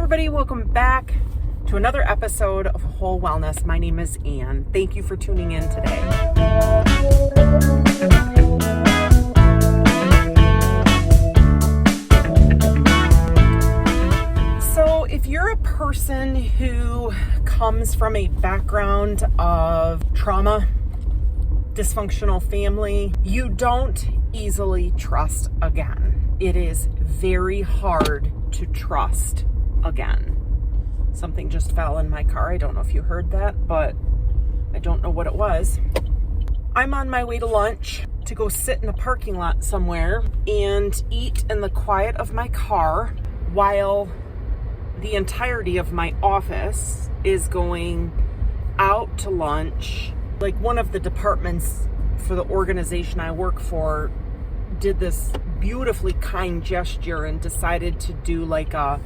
everybody, welcome back to another episode of Whole Wellness. My name is Ann. Thank you for tuning in today. So if you're a person who comes from a background of trauma, dysfunctional family, you don't easily trust again. It is very hard to trust again. Something just fell in my car. I don't know if you heard that, but I don't know what it was. I'm on my way to lunch to go sit in a parking lot somewhere and eat in the quiet of my car while the entirety of my office is going out to lunch. Like, one of the departments for the organization I work for did this beautifully kind gesture and decided to do like a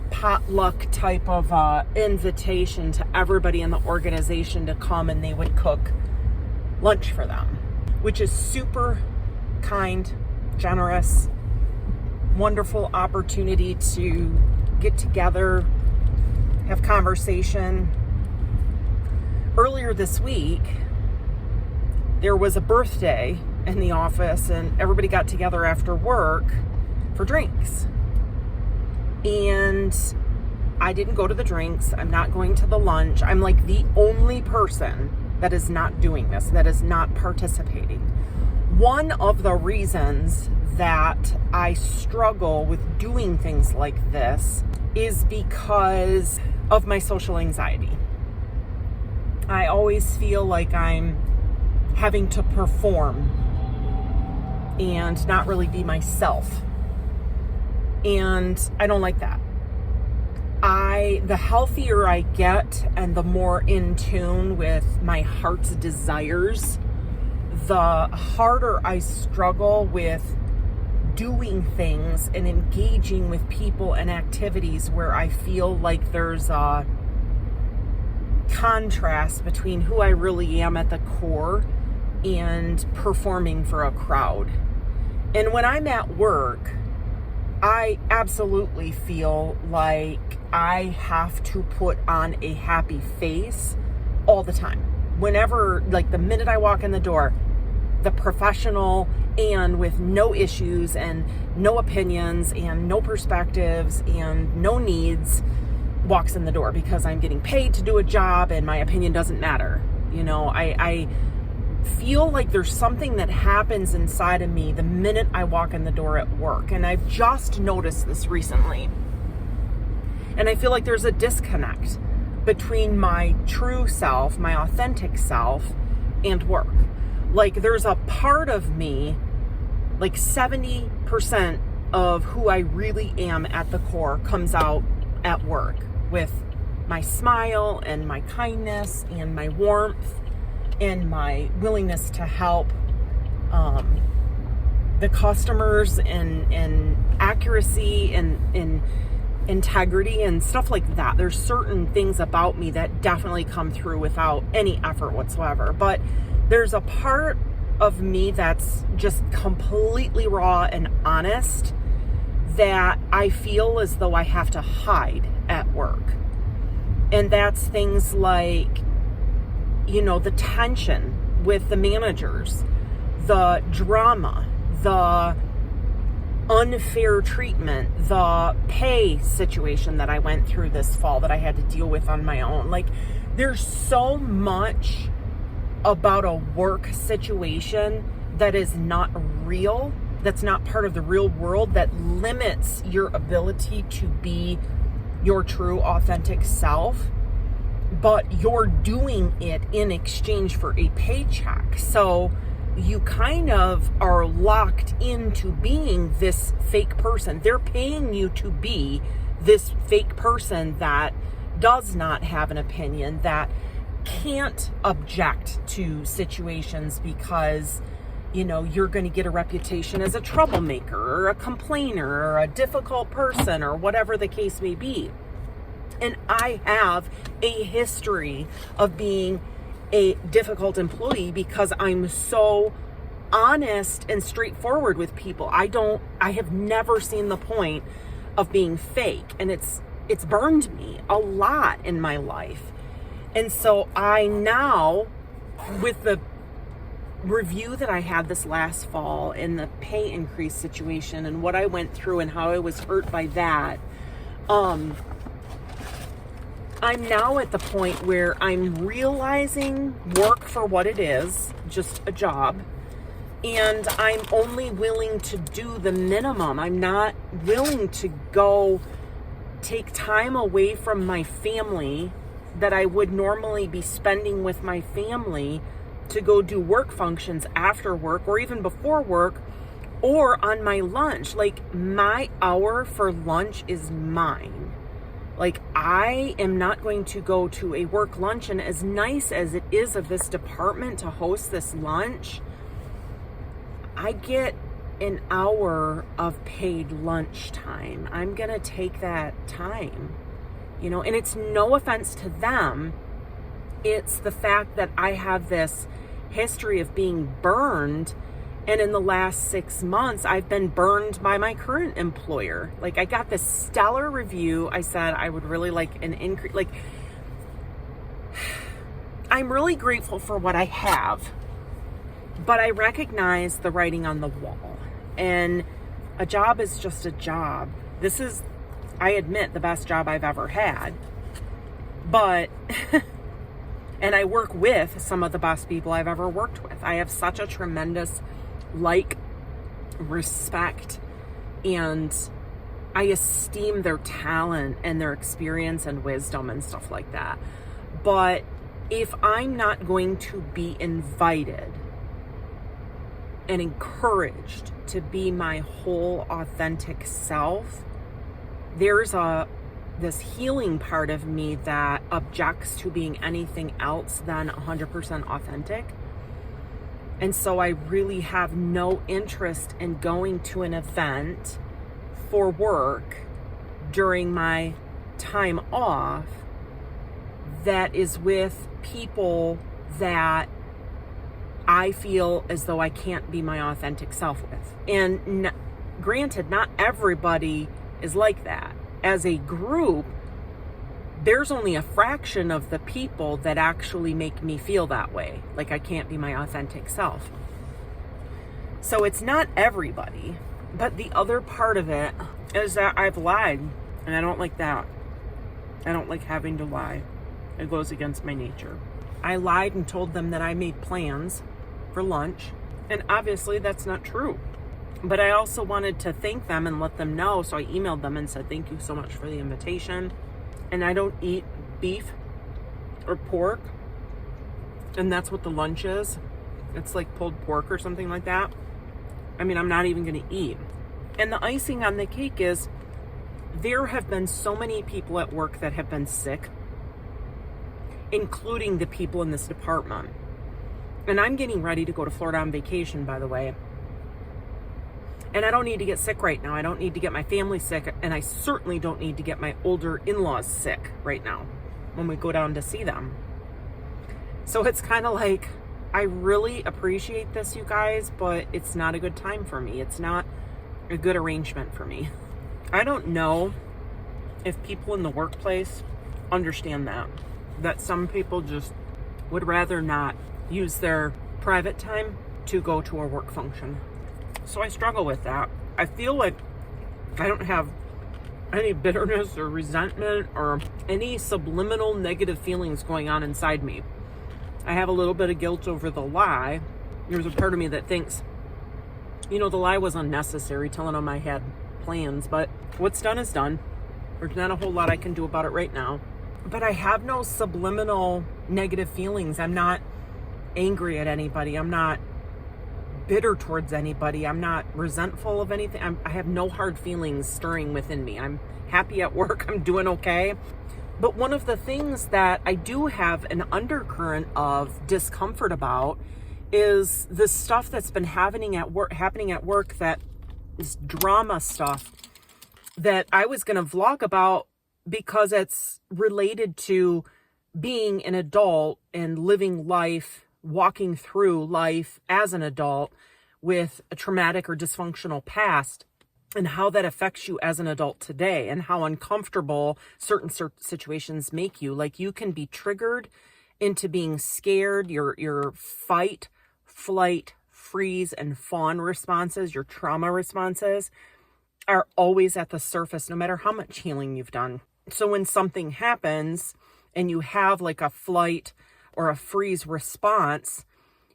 potluck type of invitation to everybody in the organization to come, and they would cook lunch for them, which is super kind, generous, wonderful opportunity to get together, have conversation. Earlier this week, there was a birthday in the office and everybody got together after work for drinks. And I didn't go to the drinks. I'm not going to the lunch. I'm like the only person that is not doing this, that is not participating. One of the reasons that I struggle with doing things like this is because of my social anxiety. I always feel like I'm having to perform and not really be myself. And I don't like that. The healthier I get and the more in tune with my heart's desires, the harder I struggle with doing things and engaging with people and activities where I feel like there's a contrast between who I really am at the core and performing for a crowd. And when I'm at work, I absolutely feel like I have to put on a happy face all the time. Whenever, like the minute I walk in the door, the professional and with no issues and no opinions and no perspectives and no needs walks in the door, because I'm getting paid to do a job and my opinion doesn't matter. You know, I feel like there's something that happens inside of me the minute I walk in the door at work. And I've just noticed this recently. And I feel like there's a disconnect between my true self, my authentic self, and work. Like, there's a part of me, like 70% of who I really am at the core comes out at work with my smile and my kindness and my warmth and my willingness to help the customers and accuracy and integrity and stuff like that. There's certain things about me that definitely come through without any effort whatsoever. But there's a part of me that's just completely raw and honest that I feel as though I have to hide at work. And that's things like, you know, the tension with the managers, the drama, the unfair treatment, the pay situation that I went through this fall that I had to deal with on my own. Like, there's so much about a work situation that is not real, that's not part of the real world, that limits your ability to be your true authentic self, but you're doing it in exchange for a paycheck. So you kind of are locked into being this fake person. They're paying you to be this fake person that does not have an opinion, that can't object to situations because, you know, you're going to get a reputation as a troublemaker or a complainer or a difficult person or whatever the case may be. And I have a history of being a difficult employee because I'm so honest and straightforward with people. I have never seen the point of being fake. And it's it's burned me a lot in my life. And so I now, with the review that I had this last fall and the pay increase situation and what I went through and how I was hurt by that, I'm now at the point where I'm realizing work for what it is, just a job, and I'm only willing to do the minimum. I'm not willing to go take time away from my family that I would normally be spending with my family to go do work functions after work or even before work or on my lunch. Like, my hour for lunch is mine. Like, I am not going to go to a work luncheon, as nice as it is of this department to host this lunch. I get an hour of paid lunch time. I'm going to take that time, and it's no offense to them. It's the fact that I have this history of being burned. And in the last 6 months, I've been burned by my current employer. Like, I got this stellar review. I said I would really like an increase. Like, I'm really grateful for what I have, but I recognize the writing on the wall. And a job is just a job. This is, I admit, the best job I've ever had. But and I work with some of the best people I've ever worked with. I have such a tremendous respect, and I esteem their talent and their experience and wisdom and stuff like that. But if I'm not going to be invited and encouraged to be my whole authentic self, there's this healing part of me that objects to being anything else than 100% authentic. And so I really have no interest in going to an event for work during my time off that is with people that I feel as though I can't be my authentic self with. And granted, not everybody is like that. As a group, there's only a fraction of the people that actually make me feel that way, like I can't be my authentic self. So it's not everybody, but the other part of it is that I've lied, and I don't like that. I don't like having to lie. It goes against my nature. I lied and told them that I made plans for lunch, and obviously that's not true. But I also wanted to thank them and let them know, so I emailed them and said, thank you so much for the invitation. And I don't eat beef or pork, and that's what the lunch is. It's like pulled pork or something like that. I mean, I'm not even going to eat. And the icing on the cake is there have been so many people at work that have been sick, including the people in this department. And I'm getting ready to go to Florida on vacation, by the way. And I don't need to get sick right now. I don't need to get my family sick. And I certainly don't need to get my older in-laws sick right now when we go down to see them. So it's kind of like, I really appreciate this, you guys, but it's not a good time for me. It's not a good arrangement for me. I don't know if people in the workplace understand that some people just would rather not use their private time to go to a work function. So I struggle with that. I feel like I don't have any bitterness or resentment or any subliminal negative feelings going on inside me. I have a little bit of guilt over the lie. There's a part of me that thinks, the lie was unnecessary, telling them I had plans, but what's done is done. There's not a whole lot I can do about it right now. But I have no subliminal negative feelings. I'm not angry at anybody. I'm not bitter towards anybody. I'm not resentful of anything. I have no hard feelings stirring within me. I'm happy at work. I'm doing okay. But one of the things that I do have an undercurrent of discomfort about is the stuff that's been happening at work, that is drama stuff that I was going to vlog about because it's related to being an adult and living life, walking through life as an adult with a traumatic or dysfunctional past. and how that affects you as an adult today, and how uncomfortable certain situations make you. Like, you can be triggered into being scared. Your fight, flight, freeze, and fawn responses, your trauma responses, are always at the surface, no matter how much healing you've done. So when something happens and you have like a flight or a freeze response,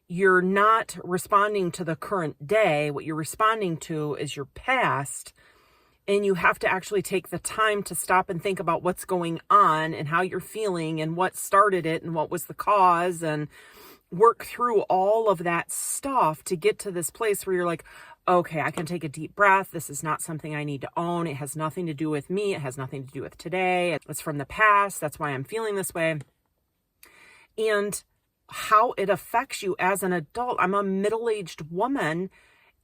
you're not responding to the current day. What you're responding to is your past. And you have to actually take the time to stop and think about what's going on and how you're feeling and what started it and what was the cause, and work through all of that stuff to get to this place where you're like, okay, I can take a deep breath. This is not something I need to own. It has nothing to do with me. It has nothing to do with today. It's from the past. That's why I'm feeling this way. And how it affects you as an adult. I'm a middle-aged woman,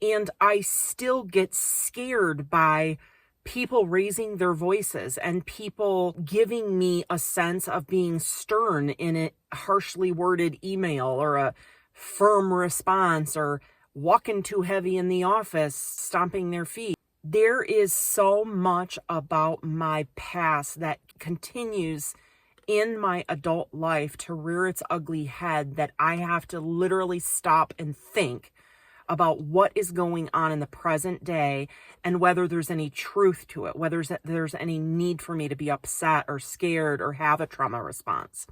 and I still get scared by people raising their voices and people giving me a sense of being stern in a harshly worded email, or a firm response, or walking too heavy in the office, stomping their feet. There is so much about my past that continues in my adult life to rear its ugly head, that I have to literally stop and think about what is going on in the present day, and whether there's any truth to it, whether there's any need for me to be upset or scared or have a trauma response.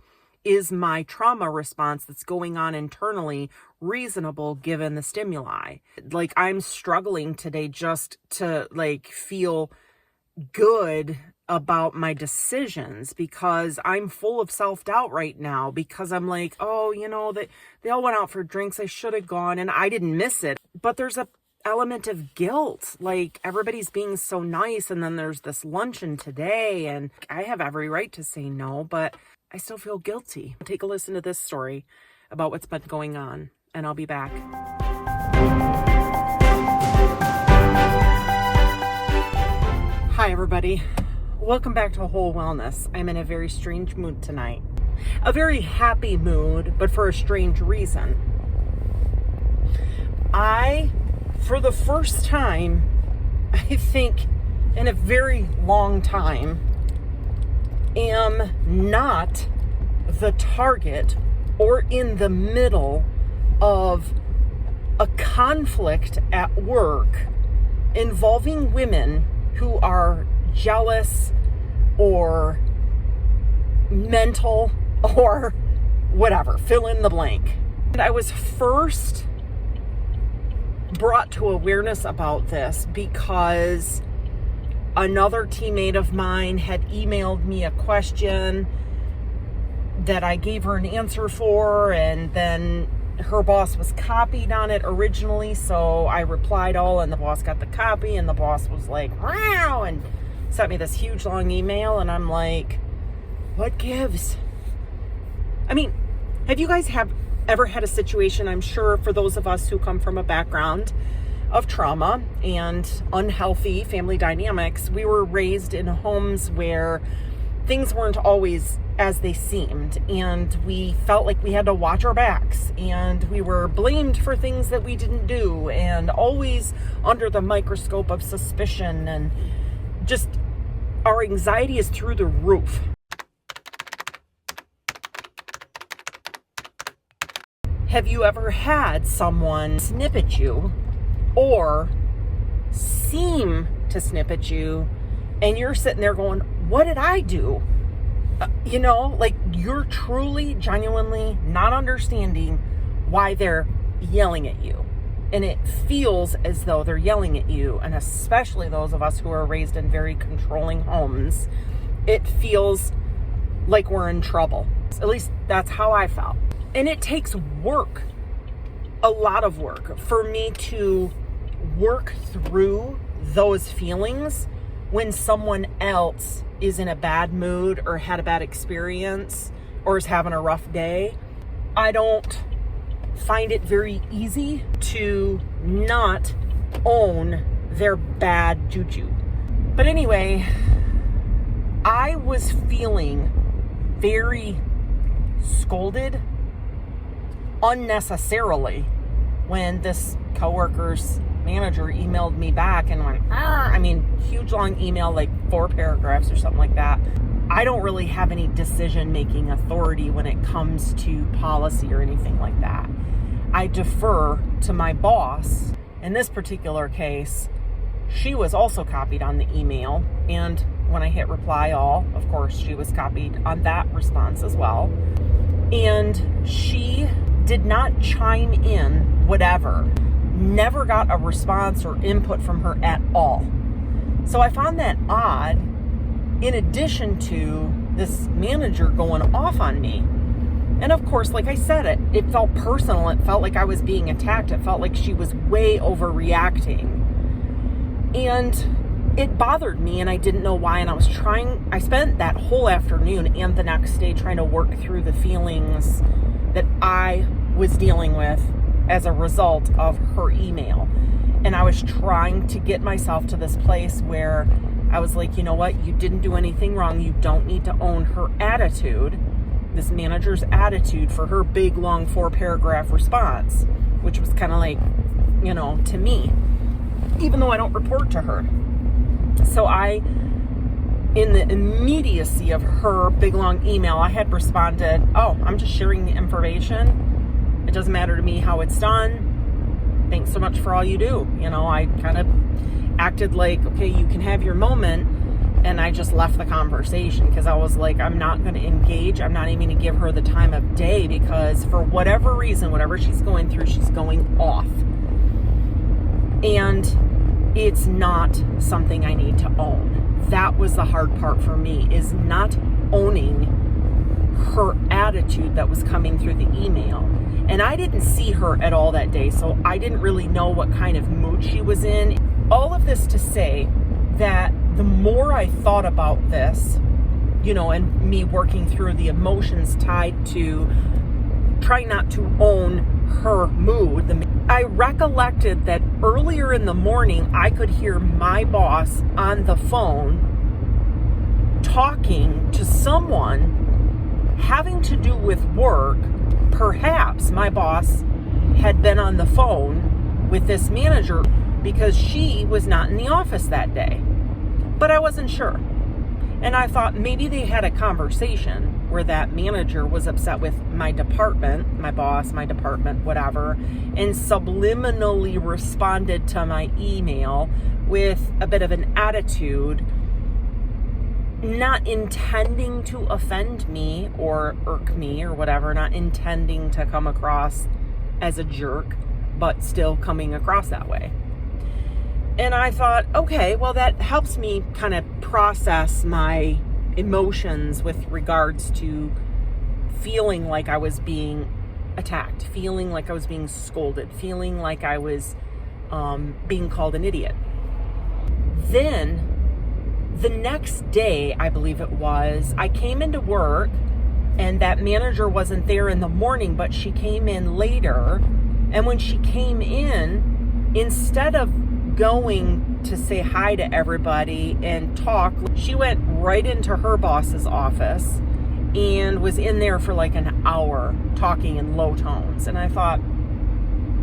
Is my trauma response that's going on internally reasonable given the stimuli? Like, I'm struggling today just to like feel good about my decisions, because I'm full of self-doubt right now, because I'm like, oh, they all went out for drinks. I should have gone and I didn't miss it. But there's a element of guilt. Like, everybody's being so nice, and then there's this luncheon today, and I have every right to say no, but I still feel guilty. Take a listen to this story about what's been going on, and I'll be back. Hi, everybody. Welcome back to Whole Wellness. I'm in a very strange mood tonight. A very happy mood, but for a strange reason. I, for the first time, I think in a very long time, am not the target or in the middle of a conflict at work involving women who are jealous or mental or whatever, fill in the blank. And I was first brought to awareness about this because another teammate of mine had emailed me a question that I gave her an answer for, and then her boss was copied on it originally, so I replied all, and the boss got the copy, and the boss was like, wow, and sent me this huge long email, and I'm like, what gives? I mean, have you guys ever had a situation, I'm sure for those of us who come from a background of trauma and unhealthy family dynamics, we were raised in homes where things weren't always as they seemed, and we felt like we had to watch our backs, and we were blamed for things that we didn't do, and always under the microscope of suspicion, and just our anxiety is through the roof. Have you ever had someone snip at you or seem to snip at you, and you're sitting there going, what did I do? Like, you're truly, genuinely not understanding why they're yelling at you. And it feels as though they're yelling at you, and especially those of us who are raised in very controlling homes, it feels like we're in trouble. At least that's how I felt. And it takes work, a lot of work, for me to work through those feelings when someone else is in a bad mood or had a bad experience or is having a rough day. I don't find it very easy to not own their bad juju. But anyway, I was feeling very scolded unnecessarily when this coworker's manager emailed me back and went, huge long email, like 4 paragraphs or something like that. I don't really have any decision-making authority when it comes to policy or anything like that. I defer to my boss. In this particular case, she was also copied on the email, and when I hit reply all, of course, she was copied on that response as well. And she did not chime in, whatever. Never got a response or input from her at all. So I found that odd, in addition to this manager going off on me. And of course, like I said, it felt personal. It felt like I was being attacked. It felt like she was way overreacting. And it bothered me, and I didn't know why. And I spent that whole afternoon and the next day trying to work through the feelings that I was dealing with as a result of her email. And I was trying to get myself to this place where I was like, you know what? You didn't do anything wrong. You don't need to own her attitude, this manager's attitude, for her big, long 4-paragraph response, which was kind of like, to me, even though I don't report to her. So in the immediacy of her big, long email, I had responded, I'm just sharing the information. It doesn't matter to me how it's done. Thanks so much for all you do. I kind of acted like, okay, you can have your moment, and I just left the conversation because I was like, I'm not going to engage. I'm not even going to give her the time of day, because for whatever reason, whatever she's going through, she's going off. And it's not something I need to own. That was the hard part for me, is not owning her attitude that was coming through the email. And I didn't see her at all that day, so I didn't really know what kind of mood she was in. All of this to say that the more I thought about this, and me working through the emotions tied to trying not to own her mood, I recollected that earlier in the morning, I could hear my boss on the phone talking to someone having to do with work. Perhaps my boss had been on the phone with this manager because she was not in the office that day. But I wasn't sure. And I thought maybe they had a conversation where that manager was upset with my department, my boss, my department, whatever, and subliminally responded to my email with a bit of an attitude, not intending to offend me or irk me or whatever, not intending to come across as a jerk, but still coming across that way. And I thought, okay, well, that helps me kind of process my emotions with regards to feeling like I was being attacked, feeling like I was being scolded, feeling like I was being called an idiot. Then the next day, I believe it was, I came into work, and that manager wasn't there in the morning, but she came in later. And when she came in, instead of going to say hi to everybody and talk, she went right into her boss's office and was in there for like an hour talking in low tones. And I thought,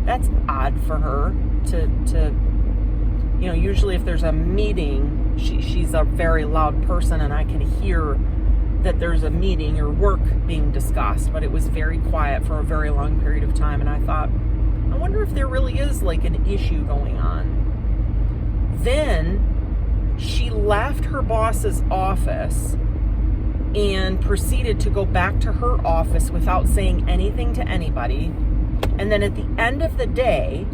that's odd for her to usually if there's a meeting, she's a very loud person, and I can hear that there's a meeting or work being discussed, but it was very quiet for a very long period of time. And I thought, I wonder if there really is like an issue going on. Then she left her boss's office and proceeded to go back to her office without saying anything to anybody. And then at the end of the day,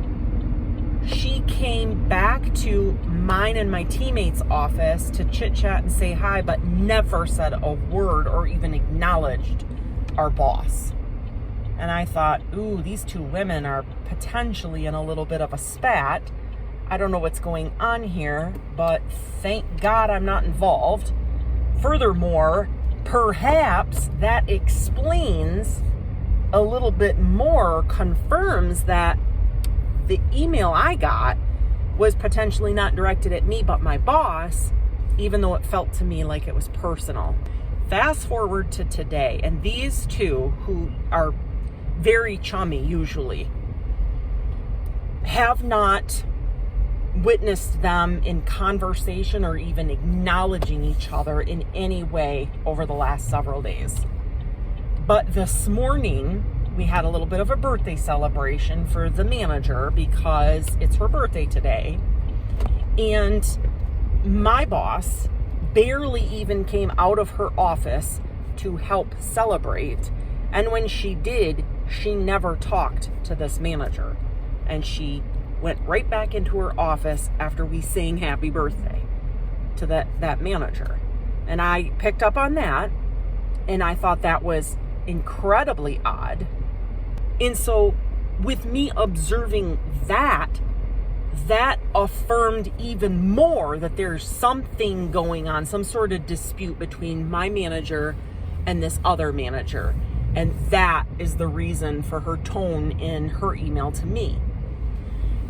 she came back to mine and my teammates' office to chit-chat and say hi, but never said a word or even acknowledged our boss. And I thought, ooh, these two women are potentially in a little bit of a spat. I don't know what's going on here, but thank God I'm not involved. Furthermore, perhaps that explains a little bit more, confirms that the email I got was potentially not directed at me, but my boss, even though it felt to me like it was personal. Fast forward to today, and these two, who are very chummy usually, have not witnessed them in conversation or even acknowledging each other in any way over the last several days. But this morning, we had a little bit of a birthday celebration for the manager because it's her birthday today. And my boss barely even came out of her office to help celebrate. And when she did, she never talked to this manager. And she went right back into her office after we sang happy birthday to that manager. And I picked up on that, and I thought that was incredibly odd. And so with me observing that affirmed even more that there's something going on, some sort of dispute between my manager and this other manager. And that is the reason for her tone in her email to me.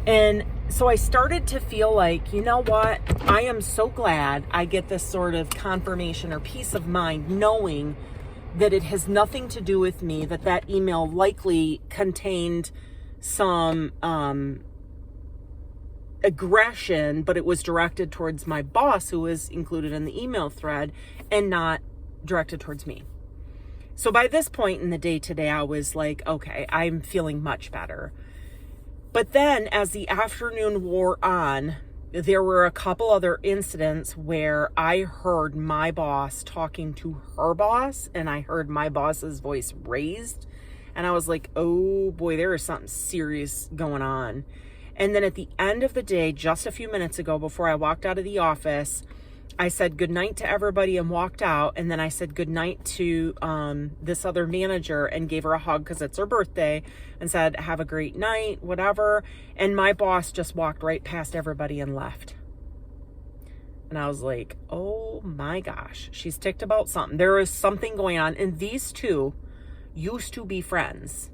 And so I started to feel like, you know what? I am so glad I get this sort of confirmation or peace of mind knowing that it has nothing to do with me, that email likely contained some aggression, but it was directed towards my boss, who was included in the email thread, and not directed towards me. So by this point in the day today, I was like, okay, I'm feeling much better. But then as the afternoon wore on, there were a couple other incidents where I heard my boss talking to her boss, and I heard my boss's voice raised. And I was like, oh boy, there is something serious going on. And then at the end of the day, just a few minutes ago, before I walked out of the office, I said goodnight to everybody and walked out. And then I said goodnight to this other manager and gave her a hug because it's her birthday and said, have a great night, whatever. And my boss just walked right past everybody and left. And I was like, oh my gosh, she's ticked about something. There is something going on. And these two used to be friends.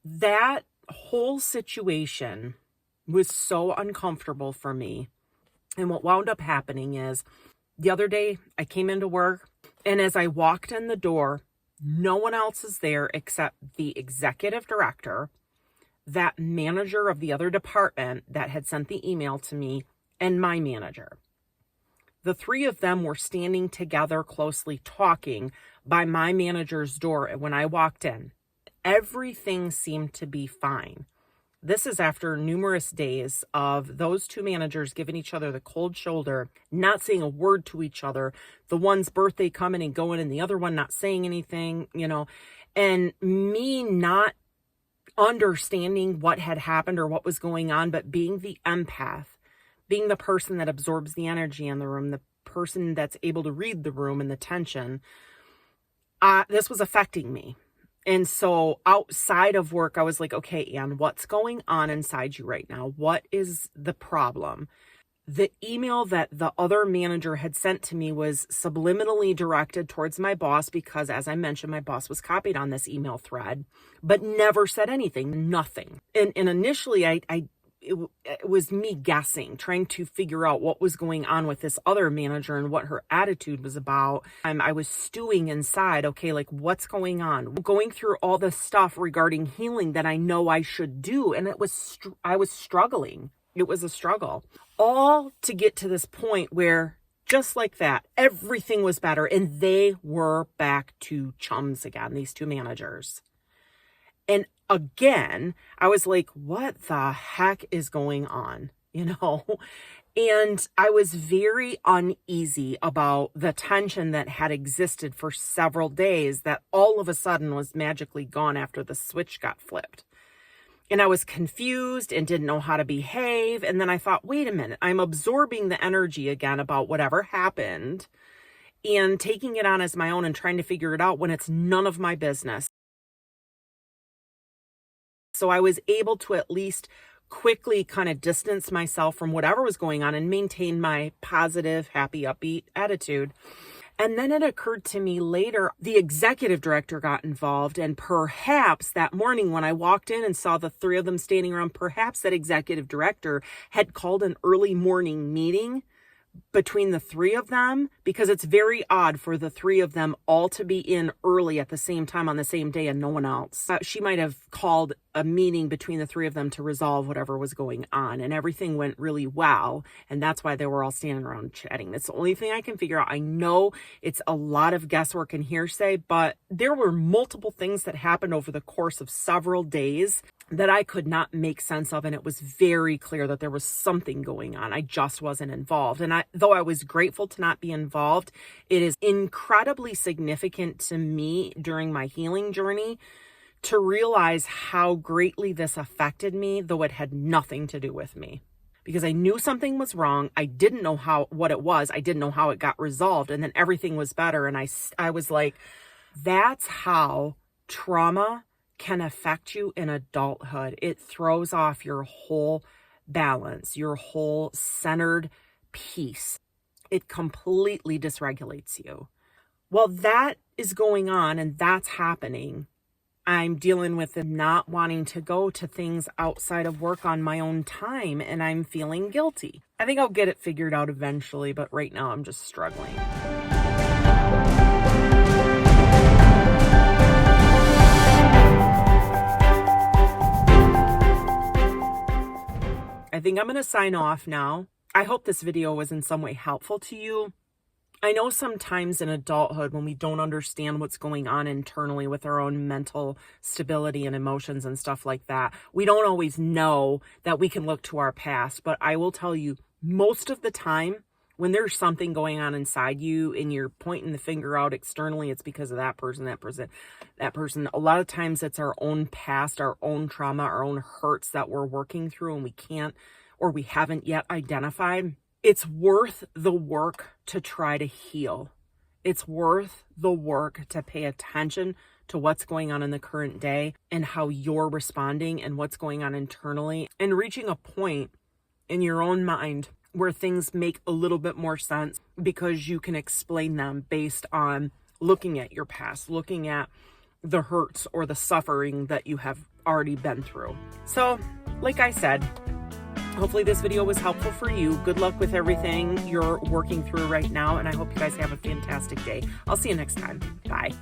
That whole situation was so uncomfortable for me. And what wound up happening is the other day I came into work, and as I walked in the door, no one else is there except the executive director, that manager of the other department that had sent the email to me, and my manager. The three of them were standing together closely talking by my manager's door when I walked in. Everything seemed to be fine. This is after numerous days of those two managers giving each other the cold shoulder, not saying a word to each other, the one's birthday coming and going and the other one not saying anything, and me not understanding what had happened or what was going on, but being the empath, being the person that absorbs the energy in the room, the person that's able to read the room and the tension, this was affecting me. And so outside of work, I was like, okay, Ann, what's going on inside you right now? What is the problem? The email that the other manager had sent to me was subliminally directed towards my boss because, as I mentioned, my boss was copied on this email thread, but never said anything, nothing. And initially, it was me guessing, trying to figure out what was going on with this other manager and what her attitude was about. I was stewing inside. Okay, like what's going on? Going through all this stuff regarding healing that I know I should do. And I was struggling. It was a struggle. All to get to this point where just like that, everything was better. And they were back to chums again, these two managers. And again, I was like, what the heck is going on? And I was very uneasy about the tension that had existed for several days that all of a sudden was magically gone after the switch got flipped. And I was confused and didn't know how to behave. And then I thought, wait a minute, I'm absorbing the energy again about whatever happened and taking it on as my own and trying to figure it out when it's none of my business. So I was able to at least quickly kind of distance myself from whatever was going on and maintain my positive, happy, upbeat attitude. And then it occurred to me later, the executive director got involved. And perhaps that morning when I walked in and saw the three of them standing around, perhaps that executive director had called an early morning meeting between the three of them, because it's very odd for the three of them all to be in early at the same time on the same day and no one else. She might have called a meeting between the three of them to resolve whatever was going on, and everything went really well, and that's why they were all standing around chatting. That's the only thing I can figure out. I know it's a lot of guesswork and hearsay, but there were multiple things that happened over the course of several days that I could not make sense of, and it was very clear that there was something going on. I just wasn't involved. And though I was grateful to not be involved, it is incredibly significant to me during my healing journey to realize how greatly this affected me, though it had nothing to do with me. Because I knew something was wrong. I didn't know what it was. I didn't know how it got resolved. And then everything was better. And I was like, that's how trauma can affect you in adulthood. It throws off your whole balance, your whole centered peace. It completely dysregulates you. Well, that is going on and that's happening. I'm dealing with not wanting to go to things outside of work on my own time, and I'm feeling guilty. I think I'll get it figured out eventually, but right now I'm just struggling. I think I'm going to sign off now. I hope this video was in some way helpful to you. I know sometimes in adulthood, when we don't understand what's going on internally with our own mental stability and emotions and stuff like that, we don't always know that we can look to our past. But I will tell you, most of the time, when there's something going on inside you and you're pointing the finger out externally, it's because of that person. A lot of times it's our own past, our own trauma, our own hurts that we're working through and we can't, or we haven't yet identified. It's worth the work to try to heal. It's worth the work to pay attention to what's going on in the current day and how you're responding and what's going on internally, and reaching a point in your own mind where things make a little bit more sense because you can explain them based on looking at your past, looking at the hurts or the suffering that you have already been through. So, like I said, hopefully this video was helpful for you. Good luck with everything you're working through right now, and I hope you guys have a fantastic day. I'll see you next time. Bye.